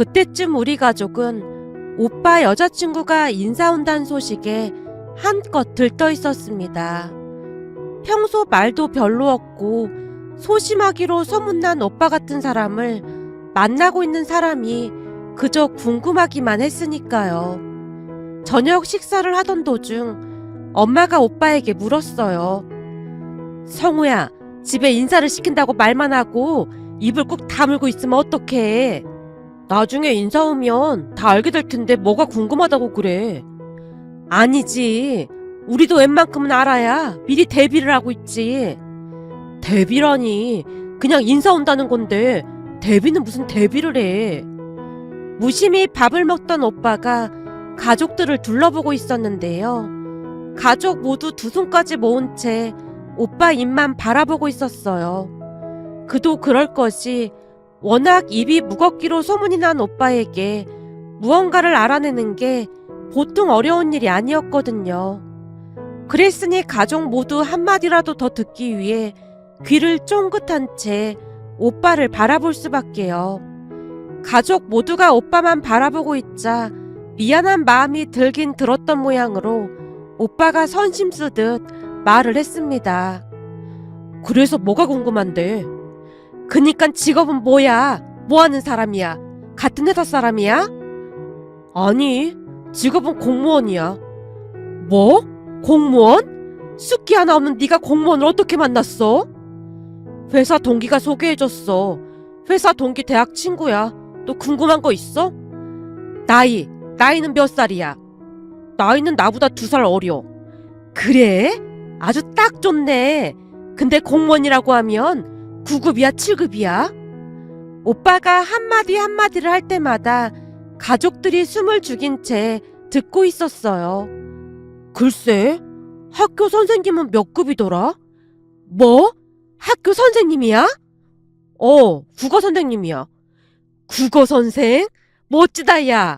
그때쯤 우리 가족은 오빠 여자친구가 인사 온다는 소식에 한껏 들떠 있었습니다. 평소 말도 별로 없고 소심하기로 소문난 오빠 같은 사람을 만나고 있는 사람이 그저 궁금하기만 했으니까요. 저녁 식사를 하던 도중 엄마가 오빠에게 물었어요. 성우야, 집에 인사를 시킨다고 말만 하고 입을 꾹 다물고 있으면 어떡해? 나중에 인사 오면 다 알게 될 텐데 뭐가 궁금하다고 그래? 아니지. 우리도 웬만큼은 알아야 미리 대비를 하고 있지. 대비라니. 그냥 인사 온다는 건데 대비는 무슨 대비를 해. 무심히 밥을 먹던 오빠가 가족들을 둘러보고 있었는데요. 가족 모두 두 손까지 모은 채 오빠 입만 바라보고 있었어요. 그도 그럴 것이 워낙 입이 무겁기로 소문이 난 오빠에게 무언가를 알아내는 게 보통 어려운 일이 아니었거든요. 그랬으니 가족 모두 한마디라도 더 듣기 위해 귀를 쫑긋한 채 오빠를 바라볼 수밖에요. 가족 모두가 오빠만 바라보고 있자 미안한 마음이 들긴 들었던 모양으로 오빠가 선심 쓰듯 말을 했습니다. 그래서 뭐가 궁금한데? 그니깐 직업은 뭐야? 뭐하는 사람이야? 같은 회사 사람이야? 아니, 직업은 공무원이야. 뭐? 공무원? 숫기 하나 없는 네가 공무원을 어떻게 만났어? 회사 동기가 소개해줬어. 회사 동기 대학 친구야. 또 궁금한 거 있어? 나이는 몇 살이야? 나이는 나보다 2살 어려. 그래? 아주 딱 좋네. 근데 공무원이라고 하면 9급이야, 7급이야? 오빠가 한마디 한마디를 할 때마다 가족들이 숨을 죽인 채 듣고 있었어요. 글쎄, 학교 선생님은 몇 급이더라? 뭐? 학교 선생님이야? 국어 선생님이야. 국어 선생? 멋지다, 야.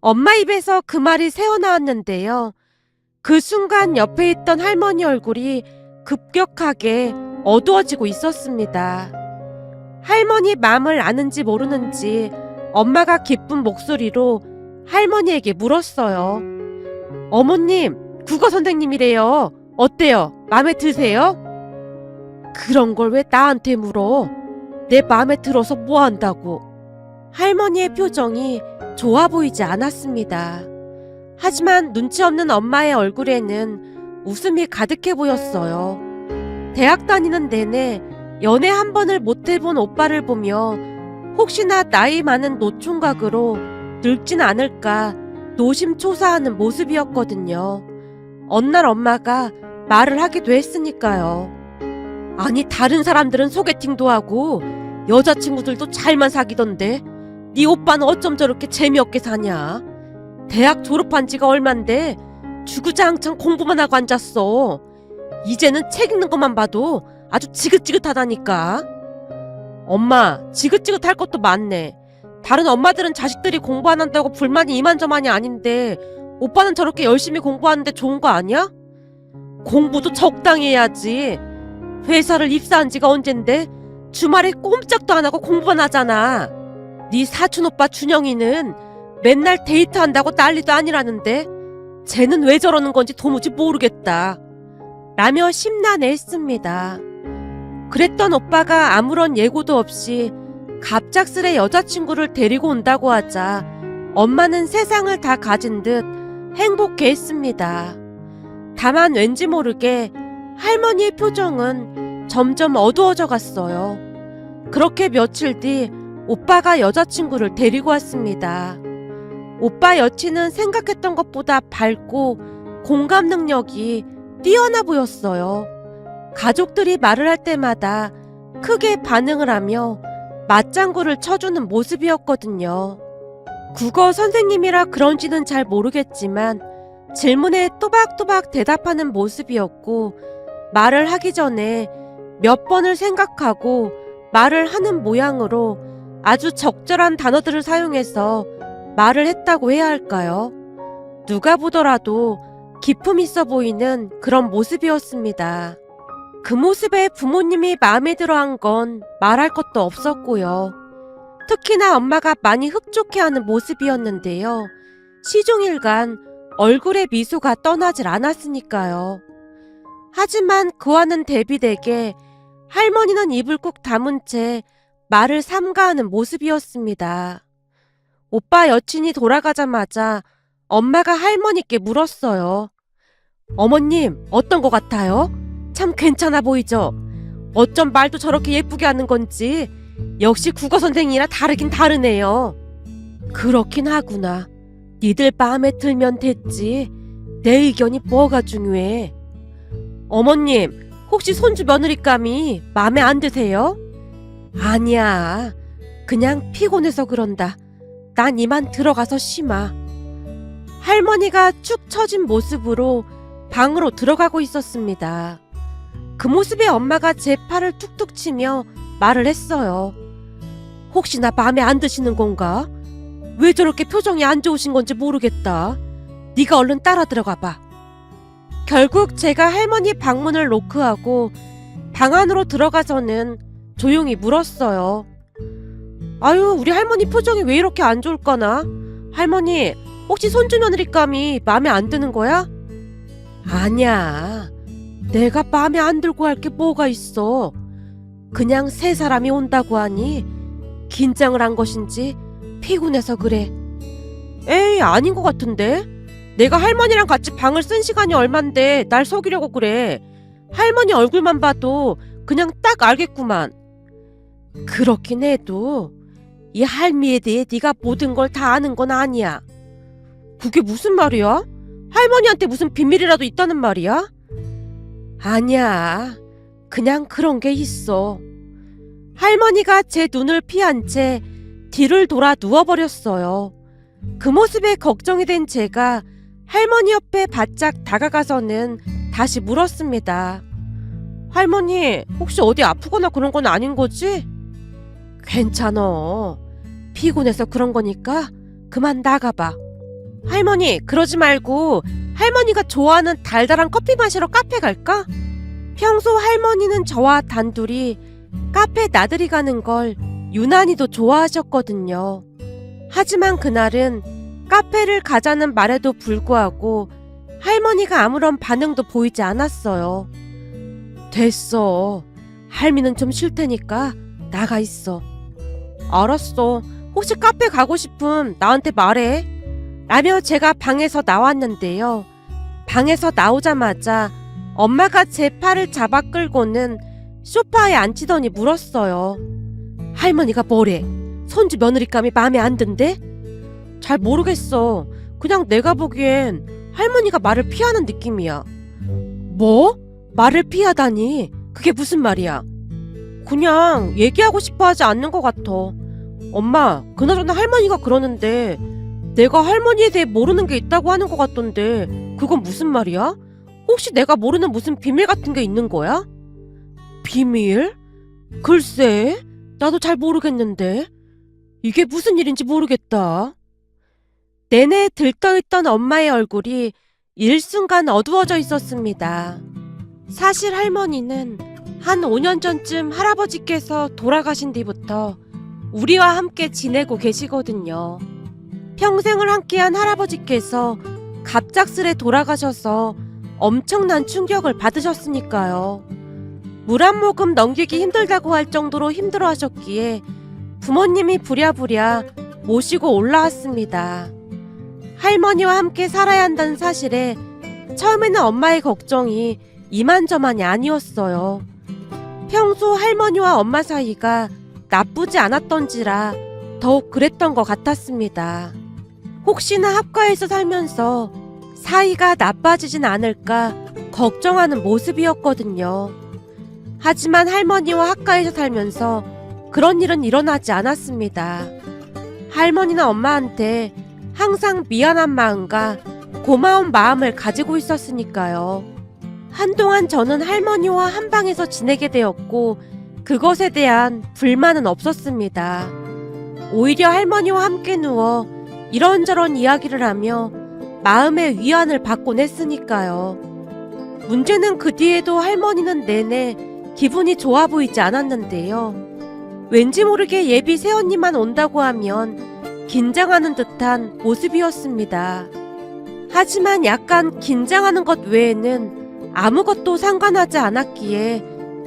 엄마 입에서 그 말이 새어나왔는데요. 그 순간 옆에 있던 할머니 얼굴이 급격하게 어두워지고 있었습니다. 할머니 마음을 아는지 모르는지 엄마가 기쁜 목소리로 할머니에게 물었어요. 어머님, 국어 선생님이래요. 어때요? 마음에 드세요? 그런 걸 왜 나한테 물어? 내 마음에 들어서 뭐 한다고? 할머니의 표정이 좋아 보이지 않았습니다. 하지만 눈치 없는 엄마의 얼굴에는 웃음이 가득해 보였어요. 대학 다니는 내내 연애 한 번을 못 해본 오빠를 보며 혹시나 나이 많은 노총각으로 늙진 않을까 노심초사하는 모습이었거든요. 어느 날 엄마가 말을 하기도 했으니까요. 아니, 다른 사람들은 소개팅도 하고 여자친구들도 잘만 사귀던데 네 오빠는 어쩜 저렇게 재미없게 사냐? 대학 졸업한 지가 얼만데 주구장창 공부만 하고 앉았어. 이제는 책 읽는 것만 봐도 아주 지긋지긋하다니까. 엄마, 지긋지긋할 것도 많네. 다른 엄마들은 자식들이 공부 안 한다고 불만이 이만저만이 아닌데 오빠는 저렇게 열심히 공부하는데 좋은 거 아니야? 공부도 적당히 해야지. 회사를 입사한 지가 언젠데 주말에 꼼짝도 안 하고 공부만 하잖아. 네 사촌 오빠 준영이는 맨날 데이트한다고 난리도 아니라는데 쟤는 왜 저러는 건지 도무지 모르겠다. 라며 심란해했습니다. 그랬던 오빠가 아무런 예고도 없이 갑작스레 여자친구를 데리고 온다고 하자 엄마는 세상을 다 가진 듯 행복해했습니다. 다만 왠지 모르게 할머니의 표정은 점점 어두워져 갔어요. 그렇게 며칠 뒤 오빠가 여자친구를 데리고 왔습니다. 오빠 여친은 생각했던 것보다 밝고 공감 능력이 뛰어나 보였어요. 가족들이 말을 할 때마다 크게 반응을 하며 맞장구를 쳐주는 모습이었거든요. 국어 선생님이라 그런지는 잘 모르겠지만 질문에 또박또박 대답하는 모습이었고 말을 하기 전에 몇 번을 생각하고 말을 하는 모양으로 아주 적절한 단어들을 사용해서 말을 했다고 해야 할까요? 누가 보더라도 기품 있어 보이는 그런 모습이었습니다. 그 모습에 부모님이 마음에 들어한 건 말할 것도 없었고요. 특히나 엄마가 많이 흡족해하는 모습이었는데요. 시종일관 얼굴에 미소가 떠나질 않았으니까요. 하지만 그와는 대비되게 할머니는 입을 꾹 다문 채 말을 삼가하는 모습이었습니다. 오빠 여친이 돌아가자마자 엄마가 할머니께 물었어요. 어머님, 어떤 것 같아요? 참 괜찮아 보이죠? 어쩜 말도 저렇게 예쁘게 하는 건지 역시 국어 선생이라 다르긴 다르네요. 그렇긴 하구나. 니들 마음에 들면 됐지. 내 의견이 뭐가 중요해. 어머님, 혹시 손주 며느리감이 마음에 안 드세요? 아니야. 그냥 피곤해서 그런다. 난 이만 들어가서 쉬마. 할머니가 축 처진 모습으로 방으로 들어가고 있었습니다. 그 모습에 엄마가 제 팔을 툭툭 치며 말을 했어요. 혹시나 마음에 안 드시는 건가? 왜 저렇게 표정이 안 좋으신 건지 모르겠다. 네가 얼른 따라 들어가 봐. 결국 제가 할머니 방문을 로크하고 방 안으로 들어가서는 조용히 물었어요. 아유, 우리 할머니 표정이 왜 이렇게 안 좋을까나? 할머니, 혹시 손주 며느리감이 마음에 안 드는 거야? 아니야. 내가 마음에 안 들고 할 게 뭐가 있어. 그냥 세 사람이 온다고 하니 긴장을 한 것인지 피곤해서 그래. 에이, 아닌 것 같은데? 내가 할머니랑 같이 방을 쓴 시간이 얼만데 날 속이려고 그래. 할머니 얼굴만 봐도 그냥 딱 알겠구만. 그렇긴 해도 이 할미에 대해 네가 모든 걸 다 아는 건 아니야. 그게 무슨 말이야? 할머니한테 무슨 비밀이라도 있다는 말이야? 아니야. 그냥 그런 게 있어. 할머니가 제 눈을 피한 채 뒤를 돌아 누워버렸어요. 그 모습에 걱정이 된 제가 할머니 옆에 바짝 다가가서는 다시 물었습니다. 할머니, 혹시 어디 아프거나 그런 건 아닌 거지? 괜찮어. 피곤해서 그런 거니까 그만 나가봐. 할머니, 그러지 말고 할머니가 좋아하는 달달한 커피 마시러 카페 갈까? 평소 할머니는 저와 단둘이 카페 나들이 가는 걸 유난히도 좋아하셨거든요. 하지만 그날은 카페를 가자는 말에도 불구하고 할머니가 아무런 반응도 보이지 않았어요. 됐어. 할미는 좀 쉴 테니까 나가 있어. 알았어. 혹시 카페 가고 싶음 나한테 말해. 라며 제가 방에서 나왔는데요. 방에서 나오자마자 엄마가 제 팔을 잡아 끌고는 소파에 앉히더니 물었어요. 할머니가 뭐래? 손주 며느리감이 마음에 안 든대? 잘 모르겠어. 그냥 내가 보기엔 할머니가 말을 피하는 느낌이야. 뭐? 말을 피하다니? 그게 무슨 말이야? 그냥 얘기하고 싶어 하지 않는 것 같아. 엄마, 그나저나 할머니가 그러는데 내가 할머니에 대해 모르는 게 있다고 하는 것 같던데 그건 무슨 말이야? 혹시 내가 모르는 무슨 비밀 같은 게 있는 거야? 비밀? 글쎄, 나도 잘 모르겠는데. 이게 무슨 일인지 모르겠다. 내내 들떠있던 엄마의 얼굴이 일순간 어두워져 있었습니다. 사실 할머니는 한 5년 전쯤 할아버지께서 돌아가신 뒤부터 우리와 함께 지내고 계시거든요. 평생을 함께한 할아버지께서 갑작스레 돌아가셔서 엄청난 충격을 받으셨으니까요. 물 한 모금 넘기기 힘들다고 할 정도로 힘들어하셨기에 부모님이 부랴부랴 모시고 올라왔습니다. 할머니와 함께 살아야 한다는 사실에 처음에는 엄마의 걱정이 이만저만이 아니었어요. 평소 할머니와 엄마 사이가 나쁘지 않았던지라 더욱 그랬던 것 같았습니다. 혹시나 합가해서 살면서 사이가 나빠지진 않을까 걱정하는 모습이었거든요. 하지만 할머니와 합가해서 살면서 그런 일은 일어나지 않았습니다. 할머니는 엄마한테 항상 미안한 마음과 고마운 마음을 가지고 있었으니까요. 한동안 저는 할머니와 한 방에서 지내게 되었고 그것에 대한 불만은 없었습니다. 오히려 할머니와 함께 누워 이런저런 이야기를 하며 마음의 위안을 받곤 했으니까요. 문제는 그 뒤에도 할머니는 내내 기분이 좋아 보이지 않았는데요. 왠지 모르게 예비 새언니만 온다고 하면 긴장하는 듯한 모습이었습니다. 하지만 약간 긴장하는 것 외에는 아무것도 상관하지 않았기에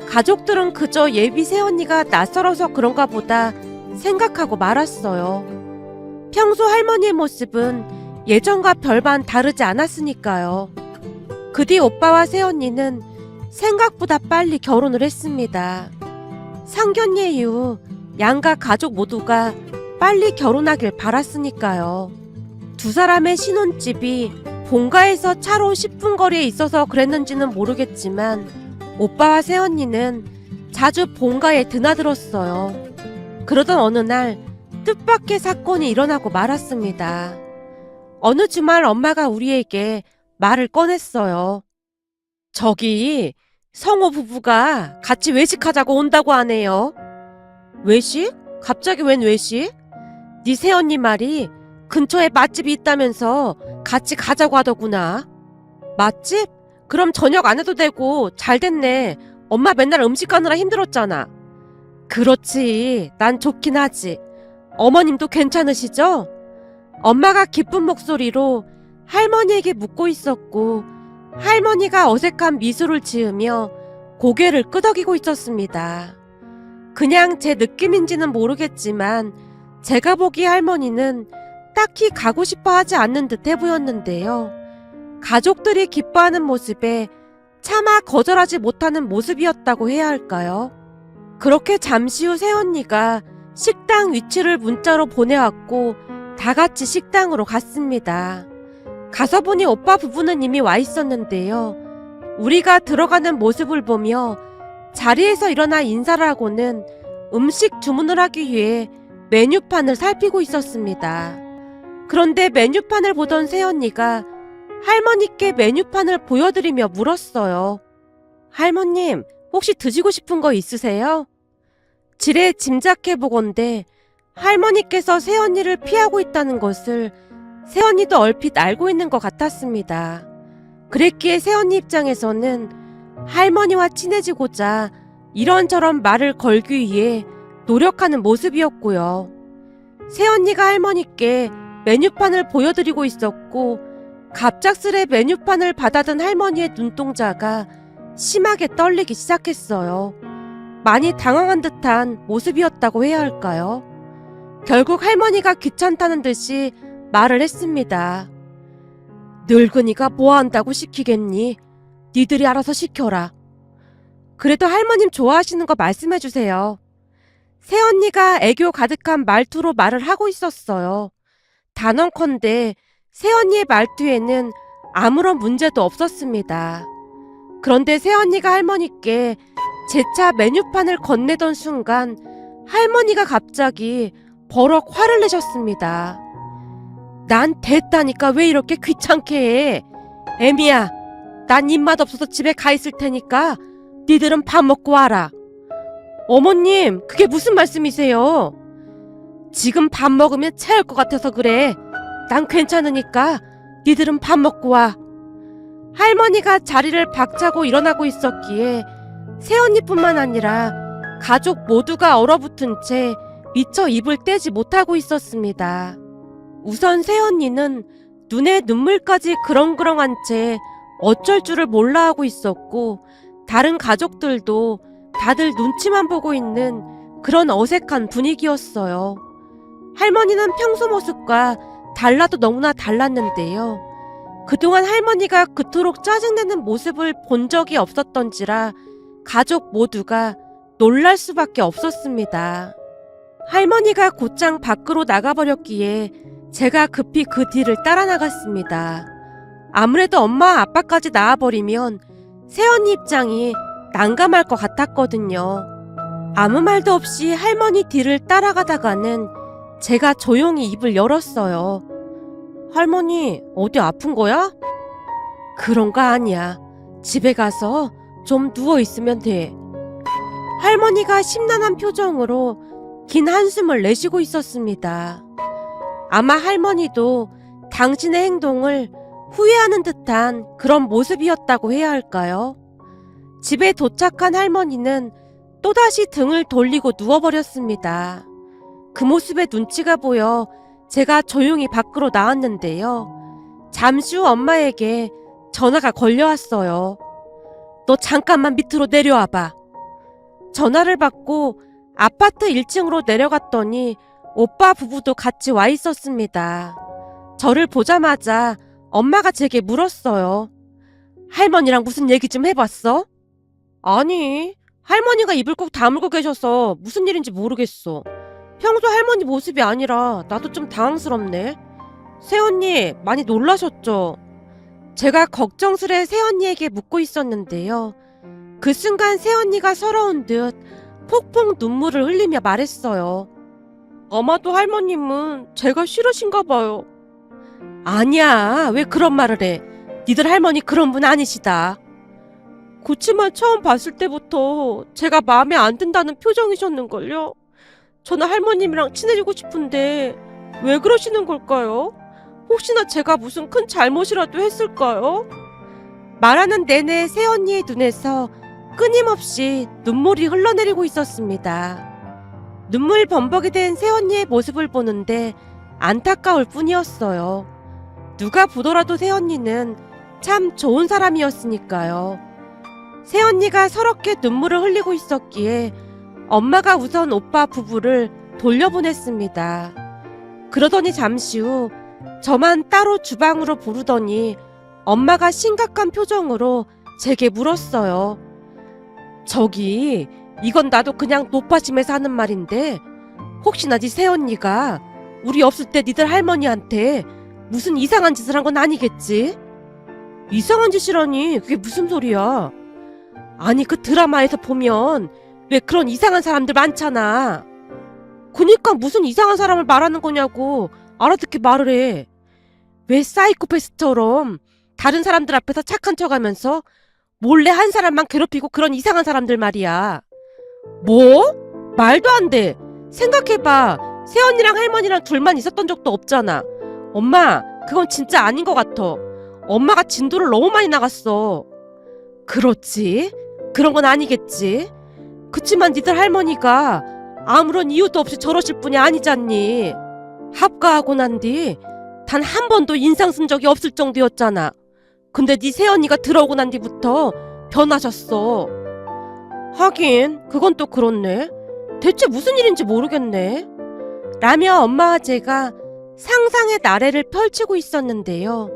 가족들은 그저 예비 새언니가 낯설어서 그런가 보다 생각하고 말았어요. 평소 할머니의 모습은 예전과 별반 다르지 않았으니까요. 그 뒤 오빠와 새언니는 생각보다 빨리 결혼을 했습니다. 상견례 이후 양가 가족 모두가 빨리 결혼하길 바랐으니까요. 두 사람의 신혼집이 본가에서 차로 10분 거리에 있어서 그랬는지는 모르겠지만 오빠와 새언니는 자주 본가에 드나들었어요. 그러던 어느 날 뜻밖의 사건이 일어나고 말았습니다. 어느 주말 엄마가 우리에게 말을 꺼냈어요. 저기 성호 부부가 같이 외식하자고 온다고 하네요. 외식? 갑자기 웬 외식? 네 새언니 말이 근처에 맛집이 있다면서 같이 가자고 하더구나. 맛집? 그럼 저녁 안 해도 되고 잘 됐네. 엄마 맨날 음식 가느라 힘들었잖아. 그렇지. 난 좋긴 하지. 어머님도 괜찮으시죠? 엄마가 기쁜 목소리로 할머니에게 묻고 있었고 할머니가 어색한 미소를 지으며 고개를 끄덕이고 있었습니다. 그냥 제 느낌인지는 모르겠지만 제가 보기에 할머니는 딱히 가고 싶어 하지 않는 듯해 보였는데요. 가족들이 기뻐하는 모습에 차마 거절하지 못하는 모습이었다고 해야 할까요? 그렇게 잠시 후 새언니가 식당 위치를 문자로 보내왔고 다 같이 식당으로 갔습니다. 가서 보니 오빠 부부는 이미 와 있었는데요. 우리가 들어가는 모습을 보며 자리에서 일어나 인사를 하고는 음식 주문을 하기 위해 메뉴판을 살피고 있었습니다. 그런데 메뉴판을 보던 새언니가 할머니께 메뉴판을 보여드리며 물었어요. 할머님, 혹시 드시고 싶은 거 있으세요? 지레 짐작해보건대 할머니께서 새언니를 피하고 있다는 것을 새언니도 얼핏 알고 있는 것 같았습니다. 그랬기에 새언니 입장에서는 할머니와 친해지고자 이런저런 말을 걸기 위해 노력하는 모습이었고요. 새언니가 할머니께 메뉴판을 보여드리고 있었고 갑작스레 메뉴판을 받아든 할머니의 눈동자가 심하게 떨리기 시작했어요. 많이 당황한 듯한 모습이었다고 해야 할까요? 결국 할머니가 귀찮다는 듯이 말을 했습니다. 늙은이가 뭐 한다고 시키겠니? 니들이 알아서 시켜라. 그래도 할머님 좋아하시는 거 말씀해 주세요. 새언니가 애교 가득한 말투로 말을 하고 있었어요. 단언컨대 새언니의 말투에는 아무런 문제도 없었습니다. 그런데 새언니가 할머니께 재차 메뉴판을 건네던 순간 할머니가 갑자기 버럭 화를 내셨습니다. 난 됐다니까 왜 이렇게 귀찮게 해. 애미야, 난 입맛 없어서 집에 가 있을 테니까 니들은 밥 먹고 와라. 어머님, 그게 무슨 말씀이세요? 지금 밥 먹으면 체할 것 같아서 그래. 난 괜찮으니까 니들은 밥 먹고 와. 할머니가 자리를 박차고 일어나고 있었기에 새언니뿐만 아니라 가족 모두가 얼어붙은 채 미처 입을 떼지 못하고 있었습니다. 우선 새언니는 눈에 눈물까지 그렁그렁한 채 어쩔 줄을 몰라 하고 있었고 다른 가족들도 다들 눈치만 보고 있는 그런 어색한 분위기였어요. 할머니는 평소 모습과 달라도 너무나 달랐는데요. 그동안 할머니가 그토록 짜증내는 모습을 본 적이 없었던지라 가족 모두가 놀랄 수밖에 없었습니다. 할머니가 곧장 밖으로 나가버렸기에 제가 급히 그 뒤를 따라 나갔습니다. 아무래도 엄마 아빠까지 나와버리면 새언니 입장이 난감할 것 같았거든요. 아무 말도 없이 할머니 뒤를 따라가다가는 제가 조용히 입을 열었어요. 할머니, 어디 아픈 거야? 그런 거 아니야. 집에 가서 좀 누워있으면 돼. 할머니가 심란한 표정으로 긴 한숨을 내쉬고 있었습니다. 아마 할머니도 당신의 행동을 후회하는 듯한 그런 모습이었다고 해야 할까요? 집에 도착한 할머니는 또다시 등을 돌리고 누워버렸습니다. 그 모습에 눈치가 보여 제가 조용히 밖으로 나왔는데요. 잠시 후 엄마에게 전화가 걸려왔어요. 너 잠깐만 밑으로 내려와봐. 전화를 받고 아파트 1층으로 내려갔더니 오빠 부부도 같이 와 있었습니다. 저를 보자마자 엄마가 제게 물었어요. 할머니랑 무슨 얘기 좀 해봤어? 아니, 할머니가 입을 꼭 다물고 계셔서 무슨 일인지 모르겠어. 평소 할머니 모습이 아니라 나도 좀 당황스럽네. 새언니 많이 놀라셨죠? 제가 걱정스레 새언니에게 묻고 있었는데요. 그 순간 새언니가 서러운 듯 폭풍 눈물을 흘리며 말했어요. 아마도 할머님은 제가 싫으신가 봐요. 아니야, 왜 그런 말을 해. 니들 할머니 그런 분 아니시다. 그치만 처음 봤을 때부터 제가 마음에 안 든다는 표정이셨는걸요. 저는 할머님이랑 친해지고 싶은데 왜 그러시는 걸까요? 혹시나 제가 무슨 큰 잘못이라도 했을까요? 말하는 내내 새언니의 눈에서 끊임없이 눈물이 흘러내리고 있었습니다. 눈물 범벅이 된 새언니의 모습을 보는데 안타까울 뿐이었어요. 누가 보더라도 새언니는 참 좋은 사람이었으니까요. 새언니가 서럽게 눈물을 흘리고 있었기에 엄마가 우선 오빠 부부를 돌려보냈습니다. 그러더니 잠시 후 저만 따로 주방으로 부르더니 엄마가 심각한 표정으로 제게 물었어요. 저기, 이건 나도 그냥 노파심에서 하는 말인데 혹시나 네 새언니가 우리 없을 때 니들 할머니한테 무슨 이상한 짓을 한 건 아니겠지? 이상한 짓이라니 그게 무슨 소리야? 아니 그 드라마에서 보면 왜 그런 이상한 사람들 많잖아. 그니까 무슨 이상한 사람을 말하는 거냐고 알아듣게 말을 해. 왜 사이코패스처럼 다른 사람들 앞에서 착한 척하면서 몰래 한 사람만 괴롭히고 그런 이상한 사람들 말이야. 뭐? 말도 안 돼. 생각해봐. 새언니랑 할머니랑 둘만 있었던 적도 없잖아. 엄마, 그건 진짜 아닌 것 같아. 엄마가 진도를 너무 많이 나갔어. 그렇지. 그런 건 아니겠지. 그치만 니들 할머니가 아무런 이유도 없이 저러실 분이 아니잖니. 합가하고 난 뒤 단 한 번도 인상 쓴 적이 없을 정도였잖아. 근데 네 새언니가 들어오고 난 뒤부터 변하셨어. 하긴 그건 또 그렇네. 대체 무슨 일인지 모르겠네. 라며 엄마와 제가 상상의 나래를 펼치고 있었는데요.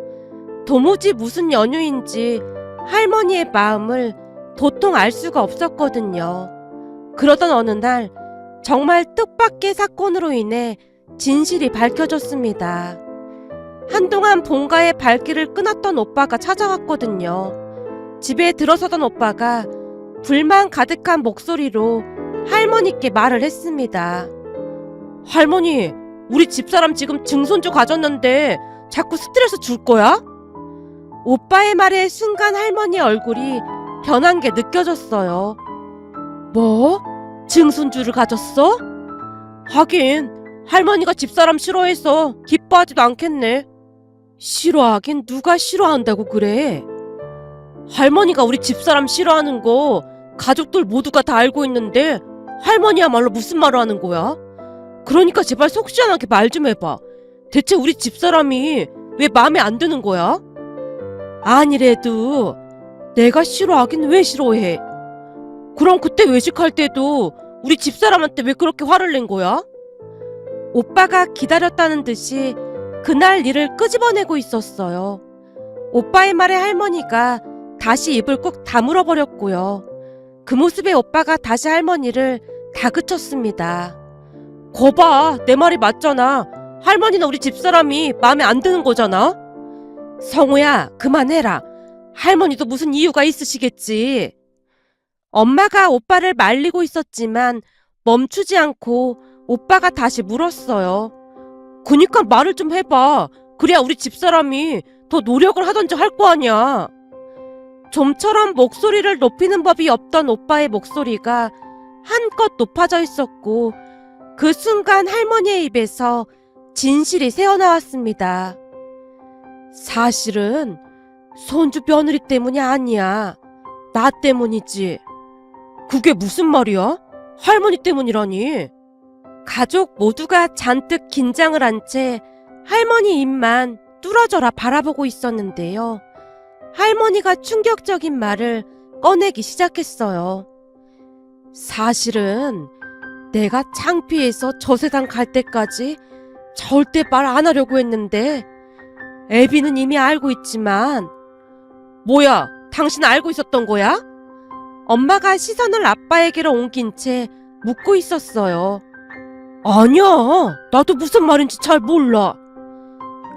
도무지 무슨 연유인지 할머니의 마음을 도통 알 수가 없었거든요. 그러던 어느 날 정말 뜻밖의 사건으로 인해 진실이 밝혀졌습니다. 한동안 본가의 발길을 끊었던 오빠가 찾아왔거든요. 집에 들어서던 오빠가 불만 가득한 목소리로 할머니께 말을 했습니다. 할머니, 우리 집사람 지금 증손주 가졌는데 자꾸 스트레스 줄 거야? 오빠의 말에 순간 할머니의 얼굴이 변한 게 느껴졌어요. 뭐? 증손주를 가졌어? 하긴 할머니가 집사람 싫어해서 기뻐하지도 않겠네. 싫어하긴 누가 싫어한다고 그래? 할머니가 우리 집사람 싫어하는 거 가족들 모두가 다 알고 있는데 할머니야말로 무슨 말을 하는 거야? 그러니까 제발 속 시원하게 말 좀 해봐. 대체 우리 집사람이 왜 마음에 안 드는 거야? 아니래도 내가 싫어하긴 왜 싫어해? 그럼 그때 외식할 때도 우리 집사람한테 왜 그렇게 화를 낸 거야? 오빠가 기다렸다는 듯이 그날 일을 끄집어내고 있었어요. 오빠의 말에 할머니가 다시 입을 꾹 다물어 버렸고요. 그 모습에 오빠가 다시 할머니를 다그쳤습니다. 거봐, 내 말이 맞잖아. 할머니는 우리 집사람이 마음에 안 드는 거잖아. 성우야, 그만해라. 할머니도 무슨 이유가 있으시겠지. 엄마가 오빠를 말리고 있었지만 멈추지 않고 오빠가 다시 물었어요. 그니까 말을 좀 해봐. 그래야 우리 집사람이 더 노력을 하던지 할 거 아니야. 좀처럼 목소리를 높이는 법이 없던 오빠의 목소리가 한껏 높아져 있었고 그 순간 할머니의 입에서 진실이 새어나왔습니다. 사실은 손주 며느리 때문이 아니야. 나 때문이지. 그게 무슨 말이야? 할머니 때문이라니. 가족 모두가 잔뜩 긴장을 한 채 할머니 입만 뚫어져라 바라보고 있었는데요. 할머니가 충격적인 말을 꺼내기 시작했어요. 사실은 내가 창피해서 저 세상 갈 때까지 절대 말 안 하려고 했는데 애비는 이미 알고 있지만. 뭐야, 당신 알고 있었던 거야? 엄마가 시선을 아빠에게로 옮긴 채 묻고 있었어요. 아니야, 나도 무슨 말인지 잘 몰라.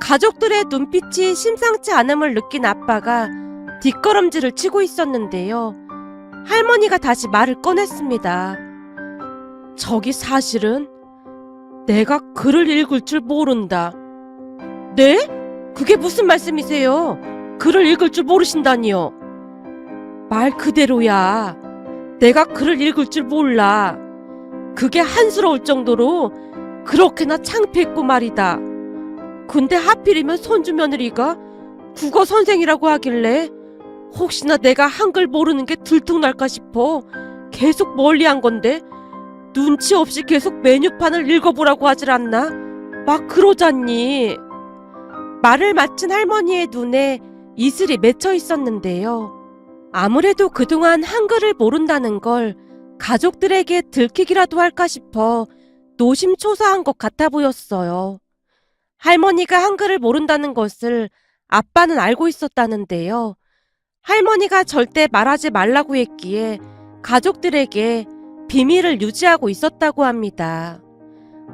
가족들의 눈빛이 심상치 않음을 느낀 아빠가 뒷걸음질을 치고 있었는데요. 할머니가 다시 말을 꺼냈습니다. 저기 사실은 내가 글을 읽을 줄 모른다. 네? 그게 무슨 말씀이세요? 글을 읽을 줄 모르신다니요. 말 그대로야. 내가 글을 읽을 줄 몰라. 그게 한스러울 정도로 그렇게나 창피했고 말이다. 근데 하필이면 손주 며느리가 국어 선생이라고 하길래 혹시나 내가 한글 모르는 게 들통날까 싶어 계속 멀리한 건데 눈치 없이 계속 메뉴판을 읽어보라고 하질 않나? 막 그러잖니. 말을 마친 할머니의 눈에 이슬이 맺혀 있었는데요. 아무래도 그동안 한글을 모른다는 걸 가족들에게 들키기라도 할까 싶어 노심초사한 것 같아 보였어요. 할머니가 한글을 모른다는 것을 아빠는 알고 있었다는데요. 할머니가 절대 말하지 말라고 했기에 가족들에게 비밀을 유지하고 있었다고 합니다.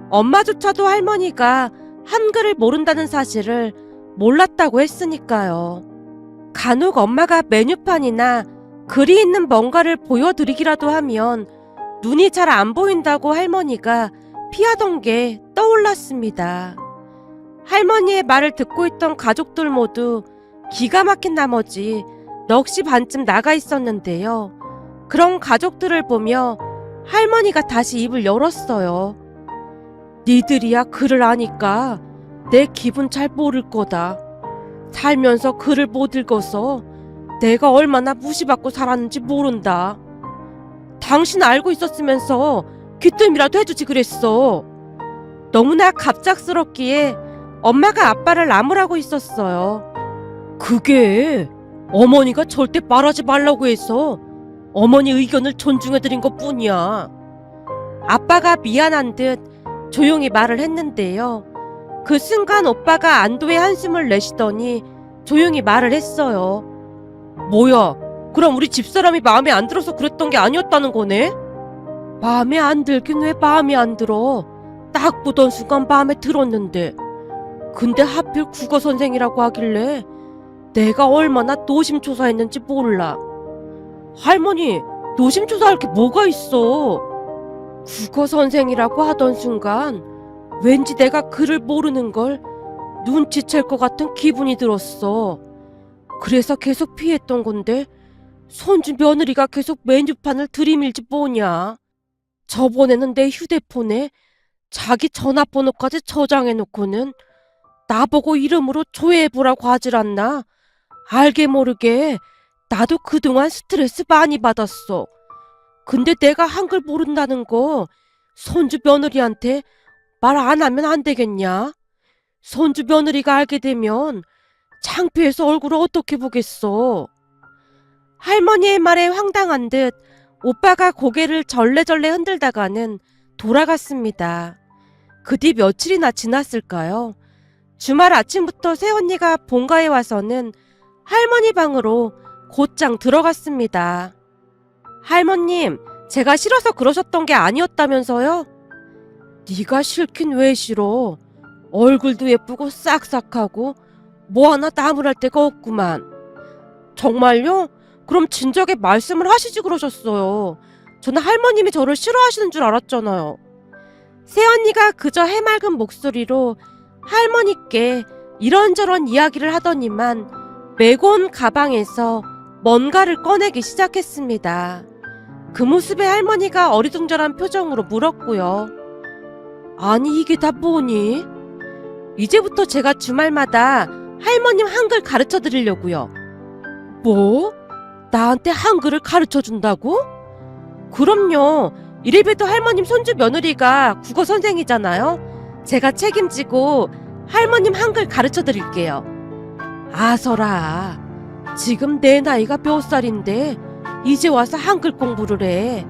엄마조차도 할머니가 한글을 모른다는 사실을 몰랐다고 했으니까요. 간혹 엄마가 메뉴판이나 글이 있는 뭔가를 보여드리기라도 하면 눈이 잘 안 보인다고 할머니가 피하던 게 떠올랐습니다. 할머니의 말을 듣고 있던 가족들 모두 기가 막힌 나머지 넋이 반쯤 나가 있었는데요. 그런 가족들을 보며 할머니가 다시 입을 열었어요. 니들이야 글을 아니까 내 기분 잘 모를 거다. 살면서 글을 못 읽어서 내가 얼마나 무시받고 살았는지 모른다. 당신 알고 있었으면서 귀뜸이라도 해주지 그랬어. 너무나 갑작스럽기에 엄마가 아빠를 나무라고 있었어요. 그게 어머니가 절대 말하지 말라고 해서 어머니 의견을 존중해드린 것 뿐이야. 아빠가 미안한 듯 조용히 말을 했는데요. 그 순간 오빠가 안도의 한숨을 내쉬더니 조용히 말을 했어요. 뭐야, 그럼 우리 집사람이 마음에 안 들어서 그랬던 게 아니었다는 거네? 마음에 안 들긴 왜 마음에 안 들어? 딱 보던 순간 마음에 들었는데. 근데 하필 국어 선생이라고 하길래 내가 얼마나 노심초사했는지 몰라. 할머니, 노심초사할 게 뭐가 있어? 국어 선생이라고 하던 순간 왠지 내가 글을 모르는 걸 눈치챌 것 같은 기분이 들었어. 그래서 계속 피했던 건데 손주 며느리가 계속 메뉴판을 들이밀지 뭐냐. 저번에는 내 휴대폰에 자기 전화번호까지 저장해놓고는 나보고 이름으로 조회해보라고 하질 않나. 알게 모르게 나도 그동안 스트레스 많이 받았어. 근데 내가 한글 모른다는 거 손주 며느리한테 말 안 하면 안 되겠냐? 손주 며느리가 알게 되면 창피해서 얼굴을 어떻게 보겠어. 할머니의 말에 황당한 듯 오빠가 고개를 절레절레 흔들다가는 돌아갔습니다. 그 뒤 며칠이나 지났을까요? 주말 아침부터 새언니가 본가에 와서는 할머니 방으로 곧장 들어갔습니다. 할머님, 제가 싫어서 그러셨던 게 아니었다면서요? 네가 싫긴 왜 싫어. 얼굴도 예쁘고 싹싹하고 뭐 하나 나무랄 데가 없구만. 정말요? 그럼 진작에 말씀을 하시지 그러셨어요. 저는 할머님이 저를 싫어하시는 줄 알았잖아요. 새언니가 그저 해맑은 목소리로 할머니께 이런저런 이야기를 하더니만 메고 온 가방에서 뭔가를 꺼내기 시작했습니다. 그 모습에 할머니가 어리둥절한 표정으로 물었고요. 아니 이게 다 뭐니? 이제부터 제가 주말마다 할머님 한글 가르쳐 드리려고요. 뭐? 나한테 한글을 가르쳐 준다고? 그럼요. 이래봬도 할머님 손주 며느리가 국어 선생이잖아요. 제가 책임지고 할머님 한글 가르쳐 드릴게요. 아서라, 지금 내 나이가 몇 살인데 이제 와서 한글 공부를 해.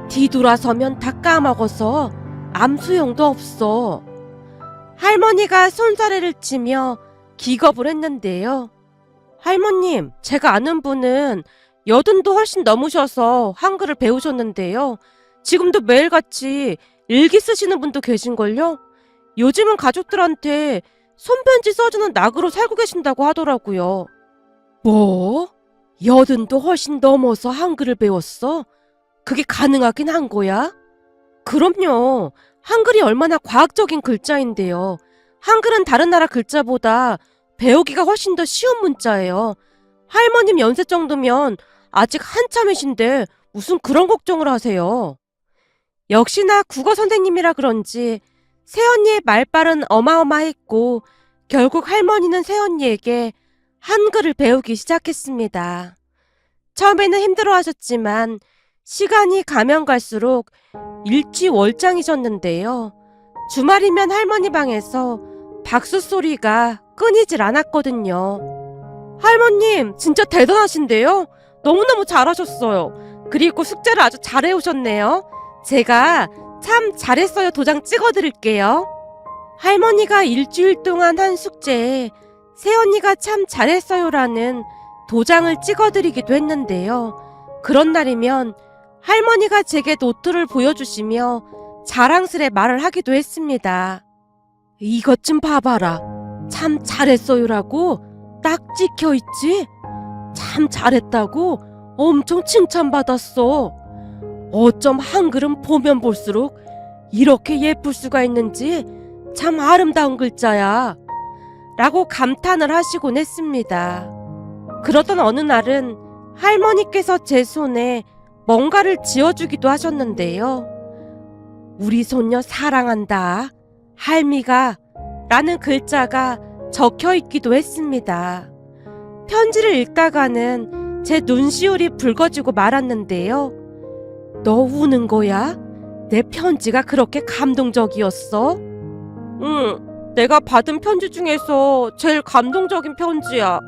뒤돌아서면 다 까먹어서 아무 소용도 없어. 할머니가 손사래를 치며 기겁을 했는데요. 할머님, 제가 아는 분은 80도 훨씬 넘으셔서 한글을 배우셨는데요. 지금도 매일같이 일기 쓰시는 분도 계신걸요? 요즘은 가족들한테 손편지 써주는 낙으로 살고 계신다고 하더라고요. 뭐? 80도 훨씬 넘어서 한글을 배웠어? 그게 가능하긴 한 거야? 그럼요. 한글이 얼마나 과학적인 글자인데요. 한글은 다른 나라 글자보다 배우기가 훨씬 더 쉬운 문자예요. 할머님 연세 정도면 아직 한참이신데 무슨 그런 걱정을 하세요. 역시나 국어 선생님이라 그런지 새언니의 말발은 어마어마했고 결국 할머니는 새언니에게 한글을 배우기 시작했습니다. 처음에는 힘들어하셨지만 시간이 가면 갈수록 일취월장이셨는데요. 주말이면 할머니 방에서 박수 소리가 끊이질 않았거든요. 할머님, 진짜 대단하신데요? 너무너무 잘하셨어요. 그리고 숙제를 아주 잘해오셨네요. 제가 참 잘했어요 도장 찍어드릴게요. 할머니가 일주일 동안 한 숙제에 새언니가 참 잘했어요라는 도장을 찍어드리기도 했는데요. 그런 날이면 할머니가 제게 노트를 보여주시며 자랑스레 말을 하기도 했습니다. 이것 좀 봐봐라. 참 잘했어요라고 딱 찍혀있지? 참 잘했다고 엄청 칭찬받았어. 어쩜 한글은 보면 볼수록 이렇게 예쁠 수가 있는지 참 아름다운 글자야. 라고 감탄을 하시곤 했습니다. 그러던 어느 날은 할머니께서 제 손에 뭔가를 지어주기도 하셨는데요. 우리 손녀 사랑한다. 할미가 라는 글자가 적혀 있기도 했습니다. 편지를 읽다가는 제 눈시울이 붉어지고 말았는데요. 너 우는 거야? 내 편지가 그렇게 감동적이었어? 응, 내가 받은 편지 중에서 제일 감동적인 편지야.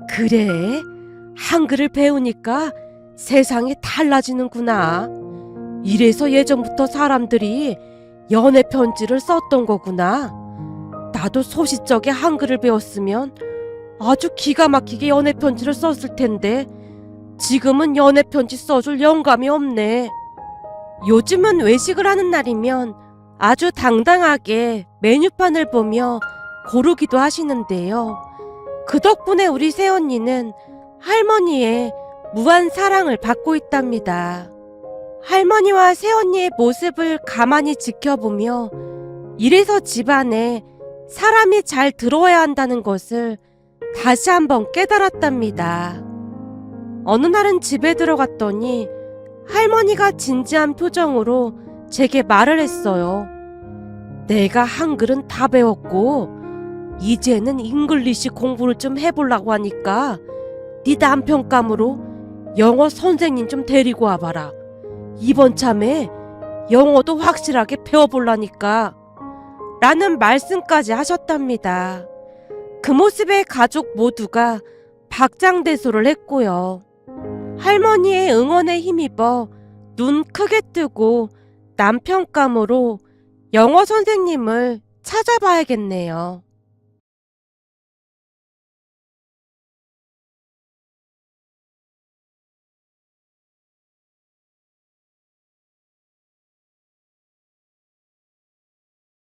그래? 한글을 배우니까 세상이 달라지는구나. 이래서 예전부터 사람들이 연애 편지를 썼던 거구나. 나도 소시적에 한글을 배웠으면 아주 기가 막히게 연애 편지를 썼을 텐데 지금은 연애 편지 써줄 영감이 없네. 요즘은 외식을 하는 날이면 아주 당당하게 메뉴판을 보며 고르기도 하시는데요. 그 덕분에 우리 새언니는 할머니의 무한 사랑을 받고 있답니다. 할머니와 새언니의 모습을 가만히 지켜보며 이래서 집안에 사람이 잘 들어와야 한다는 것을 다시 한번 깨달았답니다. 어느 날은 집에 들어갔더니 할머니가 진지한 표정으로 제게 말을 했어요. 내가 한글은 다 배웠고 이제는 잉글리시 공부를 좀 해보려고 하니까 네 남편감으로 영어 선생님 좀 데리고 와봐라. 이번 참에 영어도 확실하게 배워보려니까 라는 말씀까지 하셨답니다. 그 모습에 가족 모두가 박장대소를 했고요. 할머니의 응원에 힘입어 눈 크게 뜨고 남편감으로 영어 선생님을 찾아봐야겠네요.